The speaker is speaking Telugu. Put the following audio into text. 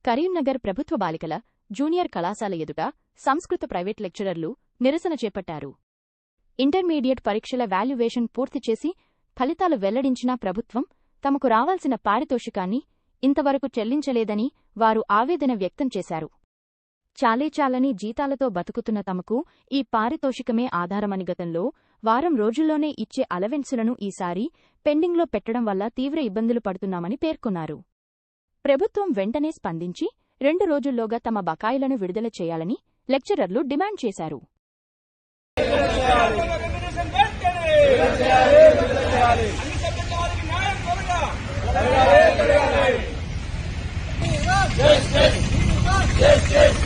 కరీంనగర్ ప్రభుత్వ బాలికల జూనియర్ కళాశాల ఎదుట సంస్కృత ప్రైవేట్ లెక్చరర్లు నిరసన చేపట్టారు. ఇంటర్మీడియట్ పరీక్షల వాల్యుయేషన్ పూర్తి చేసి ఫలితాలు వెల్లడించిన ప్రభుత్వం తమకు రావాల్సిన పారితోషికాన్ని ఇంతవరకు చెల్లించలేదని వారు ఆవేదన వ్యక్తం చేశారు. చాలీచాలని జీతాలతో బతుకుతున్న తమకు ఈ పారితోషికమే ఆధారమని గతంలో వారం రోజుల్లోనే ఇచ్చే అలవెన్సులను ఈసారి పెండింగ్లో పెట్టడం వల్ల తీవ్ర ఇబ్బందులు పడుతున్నామని పేర్కొన్నారు. ప్రభుత్వం వెంటనే స్పందించి 2 రోజుల్లోగా తమ బకాయిలను విడుదల చేయాలని లెక్చరర్లు డిమాండ్ చేశారు. Yes.